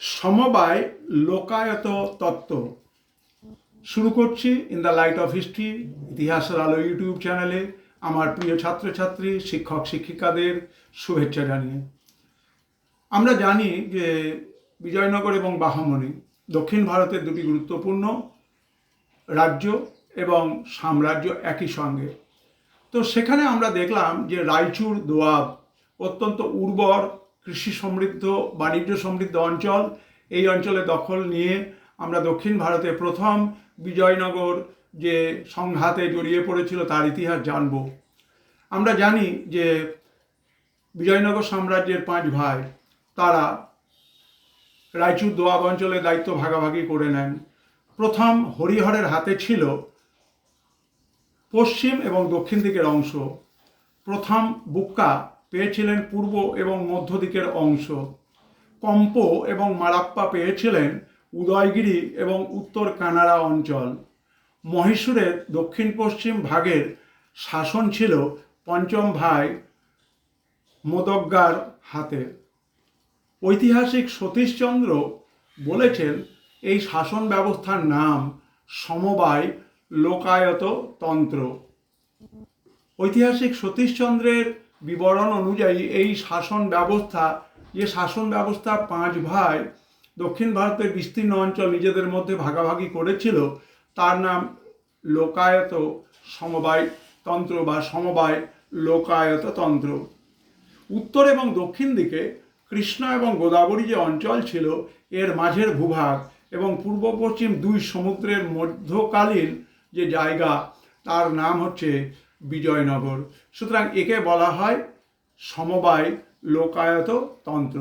সমবায় লোকায়ত তত্ত্ব শুরু করছি in the light off history ইতিহাসের আলো ইউটিউব চ্যানেলে আমার প্রিয় ছাত্রছাত্রী শিক্ষক শিক্ষিকাদের শুভেচ্ছা জানিয়ে। আমরা জানি যে বিজয়নগর এবং বাহামনি দক্ষিণ ভারতের দুটি গুরুত্বপূর্ণ রাজ্য এবং সাম্রাজ্য একই সঙ্গে। তো সেখানে আমরা দেখলাম যে রায়চুর দোয়াব অত্যন্ত উর্বর, কৃষি সমৃদ্ধ, বাণিজ্য সমৃদ্ধ অঞ্চল। এই অঞ্চলে দখল নিয়ে আমরা দক্ষিণ ভারতে প্রথম বিজয়নগর যে সংঘাতে জড়িয়ে পড়েছিল তার ইতিহাস জানব। আমরা জানি যে বিজয়নগর সাম্রাজ্যের 5 ভাই তারা রায়চুর দোয়াব অঞ্চলের দায়িত্ব ভাগাভাগি করে নেন। প্রথম হরিহরের হাতে ছিল পশ্চিম এবং দক্ষিণ দিকের অংশ। প্রথম বুক্কা পেয়েছিলেন পূর্ব এবং মধ্য দিকের অংশ। কম্প এবং মারাপ্পা পেয়েছিলেন উদয়গিরি এবং উত্তর কানাড়া অঞ্চল। মহীশূরের দক্ষিণ পশ্চিম ভাগের শাসন ছিল পঞ্চম ভাই মোদগ্গার হাতে। ঐতিহাসিক সতীশচন্দ্র বলেছেন এই শাসন ব্যবস্থার নাম সমবায় লোকায়ত তন্ত্র। ঐতিহাসিক সতীশচন্দ্রের বিবরণ অনুযায়ী এই শাসন ব্যবস্থা, যে শাসন ব্যবস্থা 5 ভাই দক্ষিণ ভারতের বিস্তীর্ণ অঞ্চল নিজেদের মধ্যে ভাগাভাগি করেছিল, তার নাম লোকায়ত সমবায় তন্ত্র বা সমবায় লোকায়ত তন্ত্র। উত্তর এবং দক্ষিণ দিকে কৃষ্ণা এবং গোদাবরী যে অঞ্চল ছিল এর মাঝের ভূভাগ এবং পূর্ব পশ্চিম 2 সমুদ্রের মধ্যকালীন যে জায়গা তার নাম হচ্ছে বিজয়নগর। সুতরাং একে বলা হয় সমবায় লোকায়ত তন্ত্র।